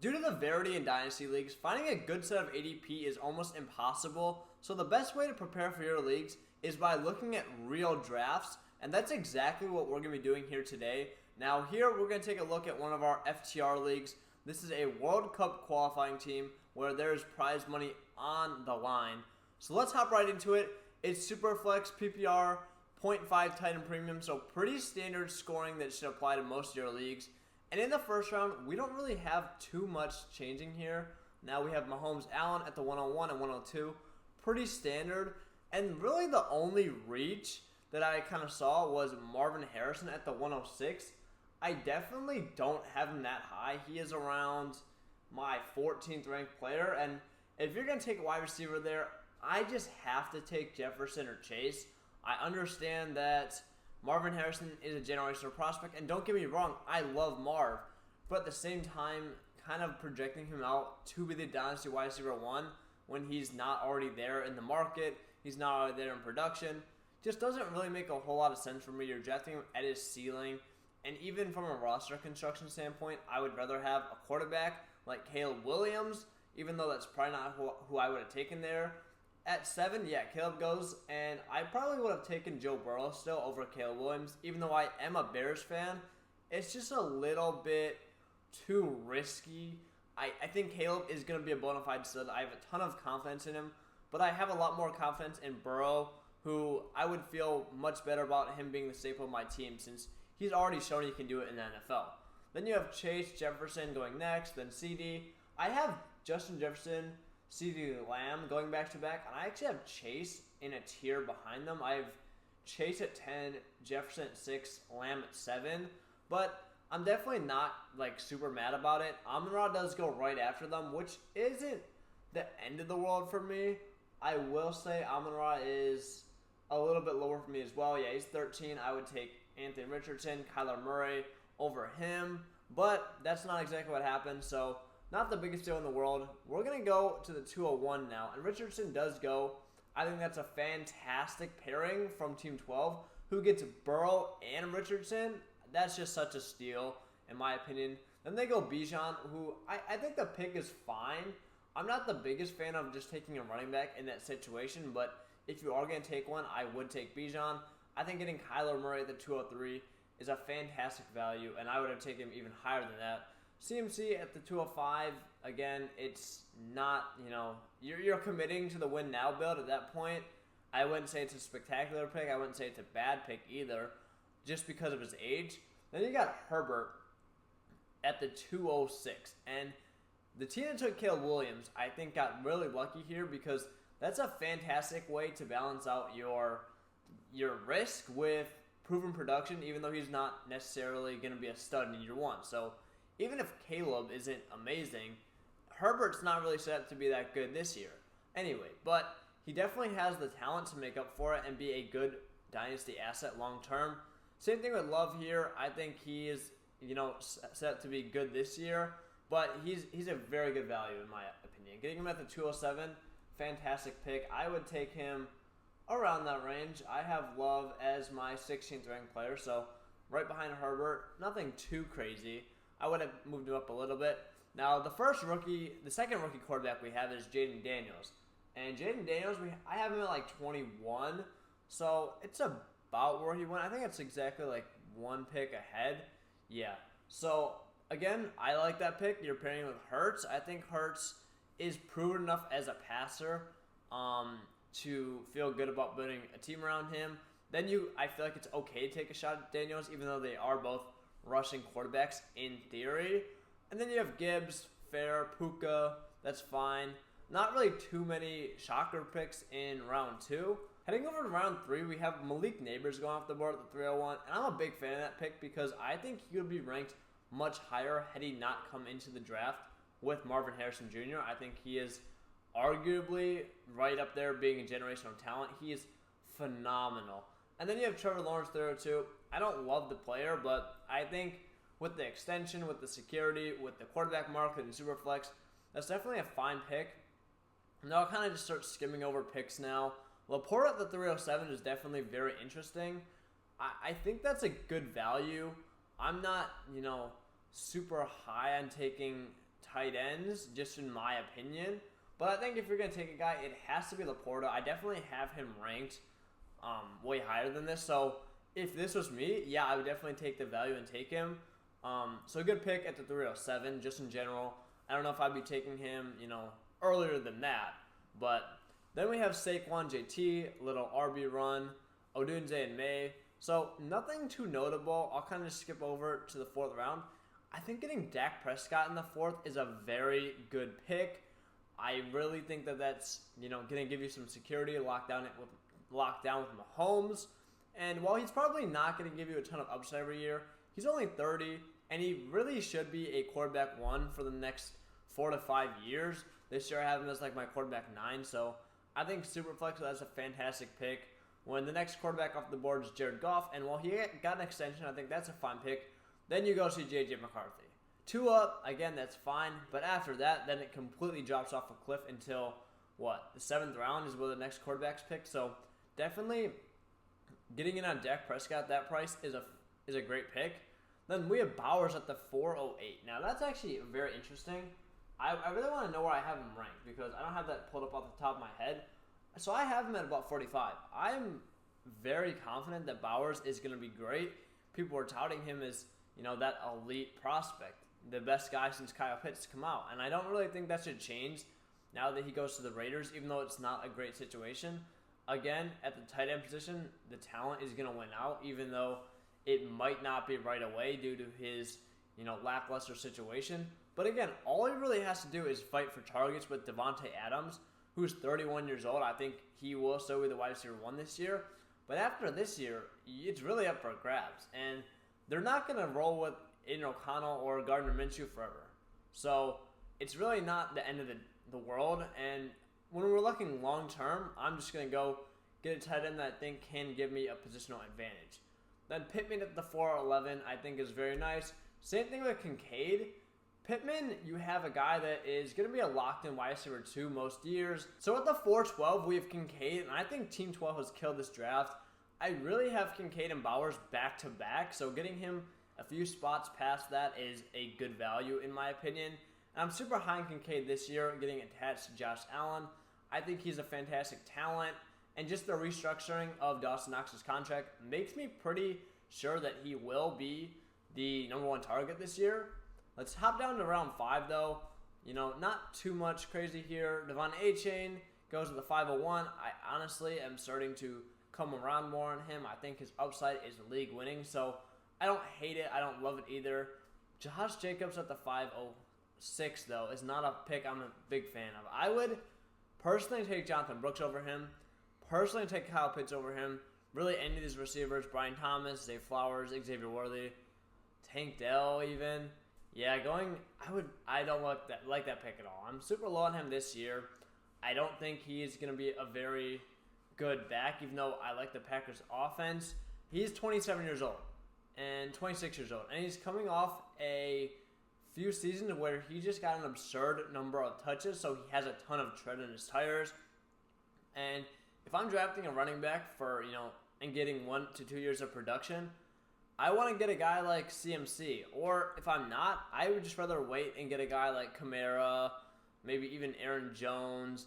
Due to the variety in Dynasty leagues, finding a good set of ADP is almost impossible, so the best way to prepare for your leagues is by looking at real drafts, and that's exactly what we're going to be doing here today. Now here we're going to take a look at one of our FTR leagues. This is a World Cup qualifying team where there's prize money on the line. So let's hop right into it. It's Superflex, PPR, 0.5 tight end premium, so pretty standard scoring that should apply to most of your leagues. And in the first round, we don't really have too much changing here. Now we have Mahomes Allen at the 101 and 102. Pretty standard. And really the only reach that I kind of saw was Marvin Harrison at the 106. I definitely don't have him that high. He is around my 14th ranked player. And if you're going to take a wide receiver there, I just have to take Jefferson or Chase. I understand that Marvin Harrison is a generational prospect, and don't get me wrong, I love Marv, but at the same time, kind of projecting him out to be the Dynasty wide receiver 1 when he's not already there in the market, he's not already there in production, just doesn't really make a whole lot of sense for me. You're drafting him at his ceiling, and even from a roster construction standpoint, I would rather have a quarterback like Caleb Williams, even though that's probably not who I would have taken there. At 7, yeah, Caleb goes, and I probably would have taken Joe Burrow still over Caleb Williams, even though I am a Bears fan. It's just a little bit too risky. I think Caleb is going to be a bona fide stud. I have a ton of confidence in him, but I have a lot more confidence in Burrow, who I would feel much better about him being the staple of my team since he's already shown he can do it in the NFL. Then you have Chase, Jefferson going next, then CD. I have Justin Jefferson, CeeDee Lamb going back-to-back, and I actually have Chase in a tier behind them. I have Chase at 10, Jefferson at 6, Lamb at 7, but I'm definitely not super mad about it. Amon-Ra does go right after them, which isn't the end of the world for me. I will say Amon-Ra is a little bit lower for me as well. Yeah, he's 13. I would take Anthony Richardson, Kyler Murray over him, but that's not exactly what happened, so not the biggest deal in the world. We're going to go to the 201 now, and Richardson does go. I think that's a fantastic pairing from Team 12, who gets Burrow and Richardson. That's just such a steal, in my opinion. Then they go Bijan, who I think the pick is fine. I'm not the biggest fan of just taking a running back in that situation, but if you are going to take one, I would take Bijan. I think getting Kyler Murray at the 203 is a fantastic value, and I would have taken him even higher than that. CMC at the 205, again, it's not, you're committing to the win now build at that point. I wouldn't say it's a spectacular pick. I wouldn't say it's a bad pick either, just because of his age. Then you got Herbert at the 206. And the team that took Caleb Williams, I think, got really lucky here because that's a fantastic way to balance out your risk with proven production, even though he's not necessarily going to be a stud in year 1. So even if Caleb isn't amazing, Herbert's not really set up to be that good this year. Anyway, but he definitely has the talent to make up for it and be a good dynasty asset long term. Same thing with Love here. I think he is, set up to be good this year, but he's a very good value in my opinion. Getting him at the 207, fantastic pick. I would take him around that range. I have Love as my 16th ranked player, so right behind Herbert. Nothing too crazy. I would have moved him up a little bit. Now, the second rookie quarterback we have is Jaden Daniels. And Jaden Daniels, I have him at 21. So it's about where he went. I think it's exactly one pick ahead. Yeah. So, again, I like that pick. You're pairing with Hurts. I think Hurts is proven enough as a passer to feel good about building a team around him. Then I feel like it's okay to take a shot at Daniels, even though they are both rushing quarterbacks in theory. And then you have Gibbs, Fair, Puka. That's fine. Not really too many shocker picks in round 2. Heading over to round 3, we have Malik Neighbors going off the board at the 301. And I'm a big fan of that pick because I think he would be ranked much higher had he not come into the draft with Marvin Harrison Jr. I think he is arguably right up there being a generational talent. He is phenomenal. And then you have Trevor Lawrence 302. I don't love the player, but I think with the extension, with the security, with the quarterback market and Superflex, that's definitely a fine pick. Now I'll kind of just start skimming over picks now. Laporte at the 307 is definitely very interesting. I think that's a good value. I'm not, super high on taking tight ends, just in my opinion. But I think if you're going to take a guy, it has to be Laporta. I definitely have him ranked way higher than this. So if this was me, yeah, I would definitely take the value and take him. So a good pick at the 307, just in general. I don't know if I'd be taking him, earlier than that. But then we have Saquon JT, little RB run, Odunze and May. So nothing too notable. I'll kind of skip over to the 4th round. I think getting Dak Prescott in the 4th is a very good pick. I really think that that's, going to give you some security, locked down with Mahomes. And while he's probably not going to give you a ton of upside every year, he's only 30, and he really should be a quarterback 1 for the next 4 to 5 years. This year I have him as like my quarterback 9, so I think Superflex, that's a fantastic pick. When the next quarterback off the board is Jared Goff, and while he got an extension, I think that's a fine pick. Then you go see J.J. McCarthy. 2 up, again, that's fine. But after that, then it completely drops off a cliff until, the 7th round is where the next quarterback's picked. So definitely getting in on Dak Prescott at that price is a great pick. Then we have Bowers at the 408. Now, that's actually very interesting. I really want to know where I have him ranked because I don't have that pulled up off the top of my head. So I have him at about 45. I'm very confident that Bowers is going to be great. People were touting him as, that elite prospect, the best guy since Kyle Pitts come out. And I don't really think that should change now that he goes to the Raiders, even though it's not a great situation. Again, at the tight end position, the talent is going to win out, even though it might not be right away due to his, lackluster situation. But again, all he really has to do is fight for targets with Devontae Adams, who's 31 years old. I think he will still be the wide receiver 1 this year. But after this year, it's really up for grabs. And they're not going to roll with Aiden O'Connell or Gardner Minshew forever. So it's really not the end of the world. And when we're looking long term, I'm just going to go get a tight end that I think can give me a positional advantage. Then Pittman at the 411 I think is very nice. Same thing with Kincaid. Pittman, you have a guy that is going to be a locked-in wide receiver 2 most years. So at the 412, we have Kincaid, and I think Team 12 has killed this draft. I really have Kincaid and Bowers back-to-back, so getting him a few spots past that is a good value in my opinion. And I'm super high on Kincaid this year, getting attached to Josh Allen. I think he's a fantastic talent, and just the restructuring of Dawson Knox's contract makes me pretty sure that he will be the number 1 target this year. Let's hop down to round 5, though. Not too much crazy here. Devon A-Chain goes to the 501. I honestly am starting to come around more on him. I think his upside is league winning, so I don't hate it. I don't love it either. Josh Jacobs at the 506, though, is not a pick I'm a big fan of. I would personally take Jonathan Brooks over him. Personally take Kyle Pitts over him. Really any of these receivers, Brian Thomas, Zay Flowers, Xavier Worthy, Tank Dell even. Yeah, I don't like that pick at all. I'm super low on him this year. I don't think he's going to be a very good back, even though I like the Packers offense. He's 27 years old and 26 years old, and he's coming off a few seasons where he just got an absurd number of touches, so he has a ton of tread in his tires. And if I'm drafting a running back for, and getting 1 to 2 years of production, I want to get a guy like CMC, or if I'm not, I would just rather wait and get a guy like Kamara, maybe even Aaron Jones,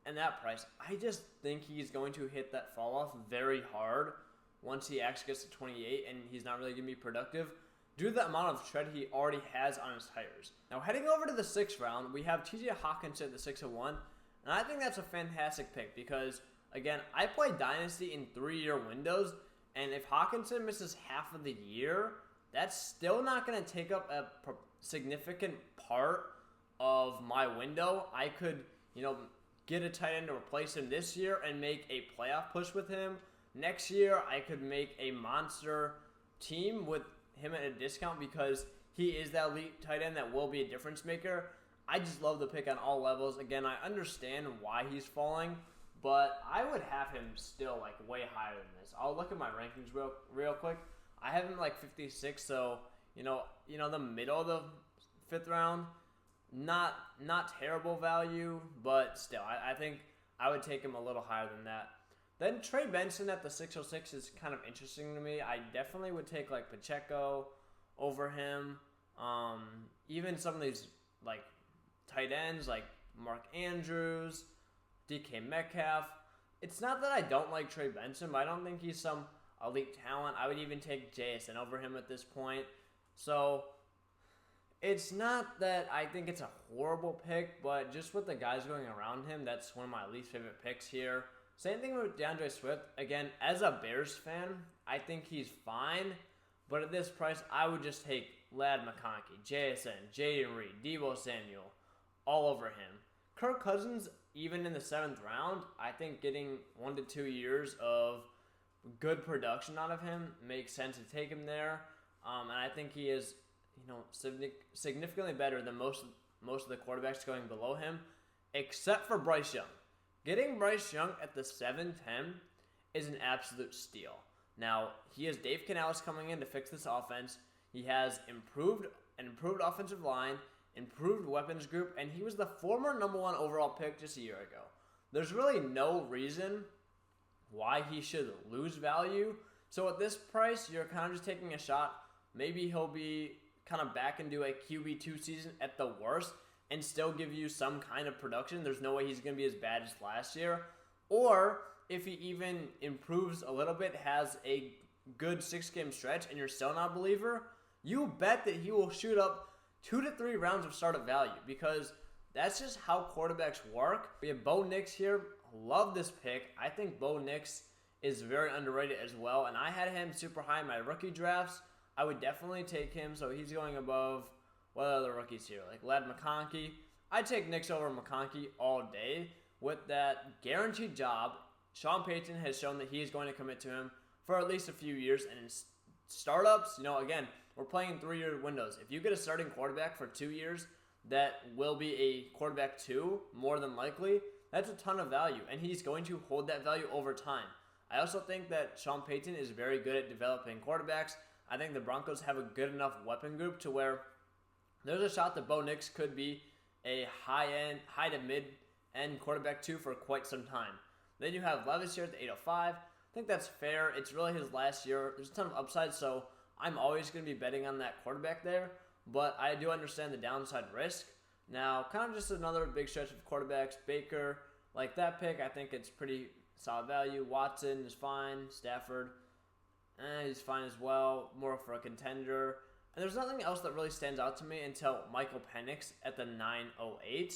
and that price. I just think he's going to hit that fall off very hard once he actually gets to 28 and he's not really going to be productive due to the amount of tread he already has on his tires. Now, heading over to the 6th round, we have TJ Hawkinson at the 601, and I think that's a fantastic pick because, again, I play Dynasty in 3-year windows. And if Hawkinson misses half of the year, that's still not going to take up a significant part of my window. I could, get a tight end to replace him this year and make a playoff push with him. Next year, I could make a monster team with him at a discount because he is that elite tight end that will be a difference maker. I just love the pick on all levels. Again, I understand why he's falling, but I would have him still way higher than this. I'll look at my rankings real quick. I have him 56, so the middle of the 5th round, not terrible value, but still, I think I would take him a little higher than that. Then Trey Benson at the 606 is kind of interesting to me. I definitely would take Pacheco over him. Even some of these tight ends like Mark Andrews, DK Metcalf. It's not that I don't like Trey Benson, but I don't think he's some elite talent. I would even take JSN over him at this point. So it's not that I think it's a horrible pick, but just with the guys going around him, that's one of my least favorite picks here. Same thing with DeAndre Swift. Again, as a Bears fan, I think he's fine, but at this price, I would just take Ladd McConkey, JSN, Jaden Reed, Deebo Samuel, all over him. Kirk Cousins, even in the 7th round, I think getting 1 to 2 years of good production out of him makes sense to take him there. And I think he is, significantly better than most of the quarterbacks going below him, except for Bryce Young. Getting Bryce Young at the 7-10 is an absolute steal. Now, he has Dave Canales coming in to fix this offense. He has improved offensive line, improved weapons group, and he was the former number 1 overall pick just a year ago. There's really no reason why he should lose value. So at this price, you're kind of just taking a shot. Maybe he'll be kind of back into a QB2 season at the worst and still give you some kind of production. There's no way he's going to be as bad as last year. Or if he even improves a little bit, has a good 6-game stretch, and you're still not a believer, you bet that he will shoot up 2 to 3 rounds of startup value, because that's just how quarterbacks work. We have Bo Nix here. Love this pick. I think Bo Nix is very underrated as well, and I had him super high in my rookie drafts. I would definitely take him, so he's going above what other rookies here, like Ladd McConkey. I'd take Nix over McConkey all day. With that guaranteed job, Sean Payton has shown that he is going to commit to him for at least a few years. And in startups, again, we're playing in 3-year windows. If you get a starting quarterback for 2 years that will be a quarterback 2, more than likely, that's a ton of value. And he's going to hold that value over time. I also think that Sean Payton is very good at developing quarterbacks. I think the Broncos have a good enough weapon group to where there's a shot that Bo Nix could be a high to mid-end quarterback 2 for quite some time. Then you have Levis here at the 805. I think that's fair. It's really his last year. There's a ton of upside, so I'm always going to be betting on that quarterback there. But I do understand the downside risk. Now, kind of just another big stretch of quarterbacks. Baker, like that pick, I think it's pretty solid value. Watson is fine. Stafford, he's fine as well. More for a contender. And there's nothing else that really stands out to me until Michael Penix at the 908.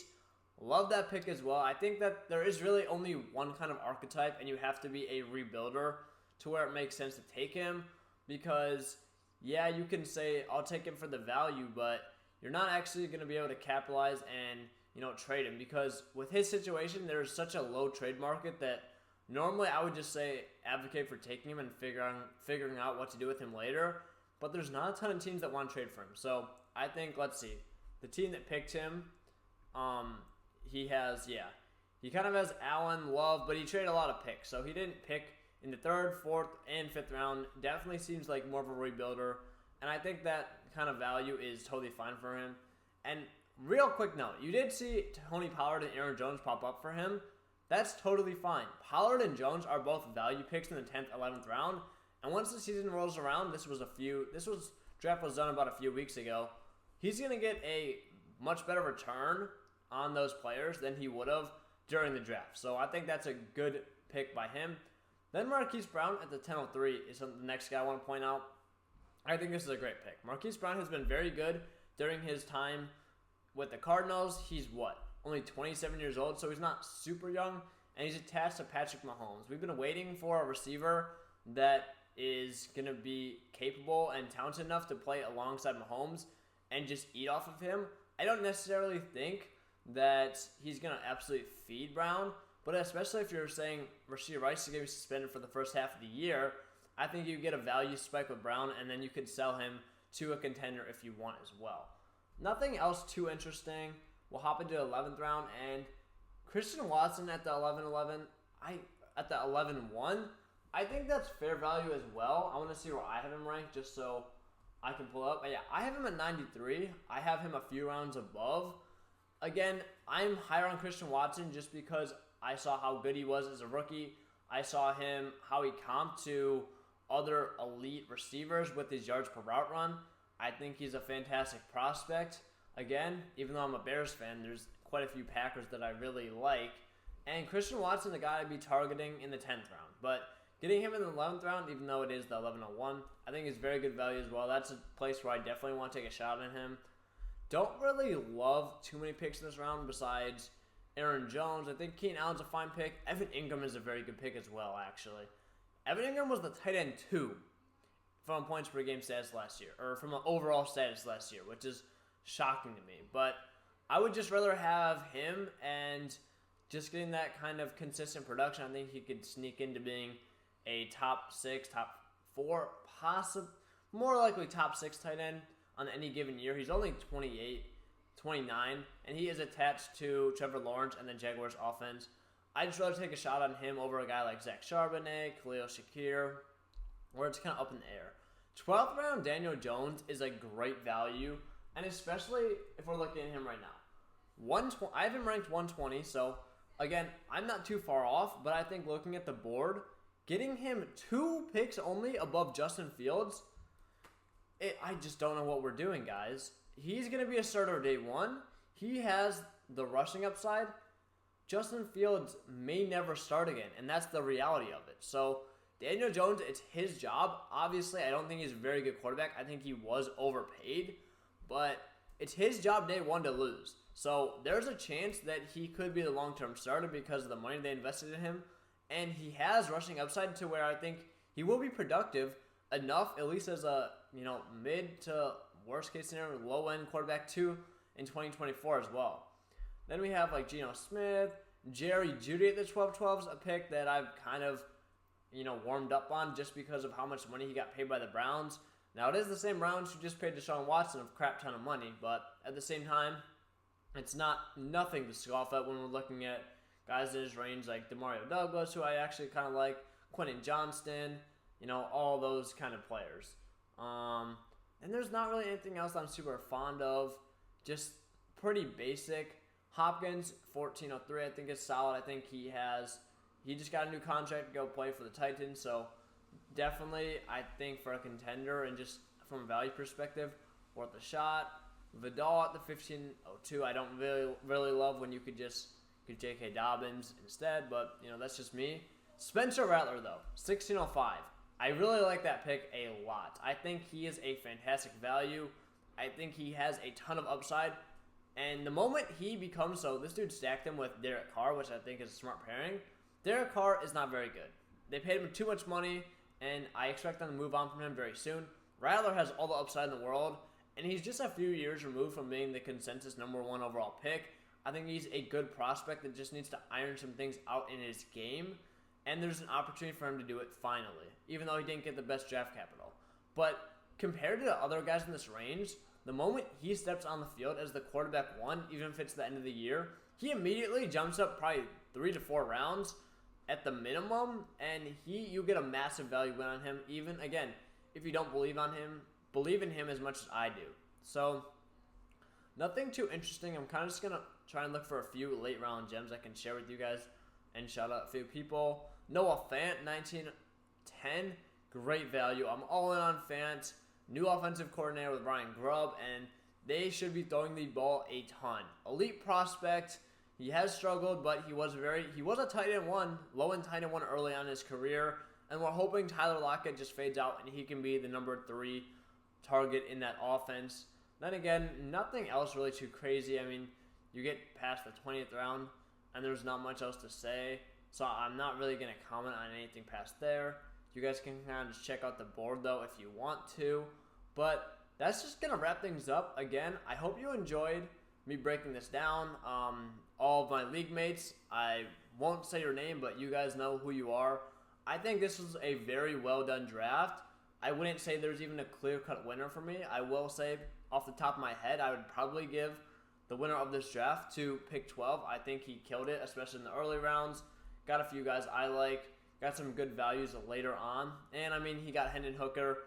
Love that pick as well. I think that there is really only one kind of archetype, and you have to be a rebuilder to where it makes sense to take him. Because, yeah, you can say, I'll take him for the value, but you're not actually going to be able to capitalize and, trade him. Because with his situation, there's such a low trade market that normally I would just say advocate for taking him and figuring out what to do with him later. But there's not a ton of teams that want to trade for him. So I think, let's see, the team that picked him, he kind of has Allen, Love, but he traded a lot of picks. So he didn't pick in the 3rd, 4th, and 5th round. Definitely seems like more of a rebuilder. And I think that kind of value is totally fine for him. And real quick note, you did see Tony Pollard and Aaron Jones pop up for him. That's totally fine. Pollard and Jones are both value picks in the 10th, 11th round. And once the season rolls around, draft was done about a few weeks ago. He's going to get a much better return on those players than he would have during the draft. So I think that's a good pick by him. Then Marquise Brown at the 1003 is the next guy I want to point out. I think this is a great pick. Marquise Brown has been very good during his time with the Cardinals. He's only 27 years old, so he's not super young, and he's attached to Patrick Mahomes. We've been waiting for a receiver that is going to be capable and talented enough to play alongside Mahomes and just eat off of him. I don't necessarily think that he's going to absolutely feed Brown, but especially if you're saying Rashee Rice is going to be suspended for the first half of the year, I think you get a value spike with Brown, and then you could sell him to a contender if you want as well. Nothing else too interesting. We'll hop into the 11th round, and Christian Watson at the 11-11, at the 11-1, I think that's fair value as well. I want to see where I have him ranked just so I can pull up. But yeah, I have him at 93. I have him a few rounds above. Again, I'm higher on Christian Watson just because I saw how good he was as a rookie. I saw how he comped to other elite receivers with his yards per route run. I think he's a fantastic prospect. Again, even though I'm a Bears fan, there's quite a few Packers that I really like. And Christian Watson, the guy I'd be targeting in the 10th round. But getting him in the 11th round, even though it is the 1101, I think is very good value as well. That's a place where I definitely want to take a shot on him. Don't really love too many picks in this round besides Aaron Jones. I think Keenan Allen's a fine pick. Evan Ingram is a very good pick as well, actually. Evan Ingram was the tight end 2 from points per game status last year, or from an overall status last year, which is shocking to me. But I would just rather have him and just getting that kind of consistent production. I think he could sneak into being a top 6, top 4, more likely top 6 tight end on any given year. He's only 28, 29, and he is attached to Trevor Lawrence and the Jaguars offense. I'd just rather take a shot on him over a guy like Zach Charbonnet, Khalil Shakir, where it's kind of up in the air. 12th round, Daniel Jones is a great value, and especially if we're looking at him right now. I have him ranked 120, so again, I'm not too far off, but I think looking at the board, getting him 2 picks only above Justin Fields, I just don't know what we're doing, guys. He's going to be a starter day 1. He has the rushing upside. Justin Fields may never start again, and that's the reality of it. So Daniel Jones, it's his job. Obviously, I don't think he's a very good quarterback. I think he was overpaid, but it's his job day 1 to lose. So there's a chance that he could be the long-term starter because of the money they invested in him, and he has rushing upside to where I think he will be productive enough, at least as a mid to worst case scenario, low-end quarterback 2 in 2024 as well. Then we have like Geno Smith, Jerry Jeudy at the 12-12s, a pick that I've kind of warmed up on just because of how much money he got paid by the Browns. Now, it is the same Browns who just paid Deshaun Watson a crap ton of money, but at the same time, it's nothing to scoff at when we're looking at guys in his range like Demario Douglas, who I actually kind of like, Quentin Johnston, all those kind of players. And there's not really anything else I'm super fond of, just pretty basic. Hopkins, 1403, I think is solid. I think he just got a new contract to go play for the Titans, so definitely I think for a contender and just from a value perspective, worth a shot. Vidal at the 1502, I don't really love when you could just get J.K. Dobbins instead, but that's just me. Spencer Rattler though, 1605. I really like that pick a lot. I think he is a fantastic value. I think he has a ton of upside. And the moment he becomes this dude stacked him with Derek Carr, which I think is a smart pairing. Derek Carr is not very good. They paid him too much money, and I expect them to move on from him very soon. Rattler has all the upside in the world, and he's just a few years removed from being the consensus number 1 overall pick. I think he's a good prospect that just needs to iron some things out in his game, and there's an opportunity for him to do it finally, even though he didn't get the best draft capital. But compared to the other guys in this range, the moment he steps on the field as the quarterback 1, even if it's the end of the year, he immediately jumps up probably 3 to 4 rounds at the minimum, and you get a massive value win on him, even, again, if you don't believe in him as much as I do. So, nothing too interesting. I'm kind of just going to try and look for a few late round gems I can share with you guys and shout out a few people. Noah Fant, 1910, great value. I'm all in on Fant. New offensive coordinator with Brian Grubb, and they should be throwing the ball a ton. Elite prospect. He has struggled, but he was a tight end 1, low-end tight end 1 early on in his career, and we're hoping Tyler Lockett just fades out and he can be the number 3 target in that offense. Then again, nothing else really too crazy. I mean, you get past the 20th round, and there's not much else to say, so I'm not really going to comment on anything past there. You guys can kind of just check out the board, though, if you want to. But that's just going to wrap things up. Again, I hope you enjoyed me breaking this down. All of my league mates, I won't say your name, but you guys know who you are. I think this was a very well-done draft. I wouldn't say there's even a clear-cut winner for me. I will say, off the top of my head, I would probably give the winner of this draft to pick 12. I think he killed it, especially in the early rounds. Got a few guys I like. Got some good values later on. And, I mean, he got Hendon Hooker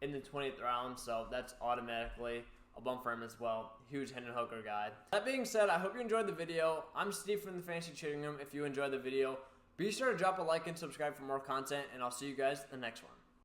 in the 20th round, so that's automatically a bump for him as well. Huge Hendon Hooker guy. That being said, I hope you enjoyed the video. I'm Steve from the Fantasy Trading Room. If you enjoyed the video, be sure to drop a like and subscribe for more content, and I'll see you guys in the next one.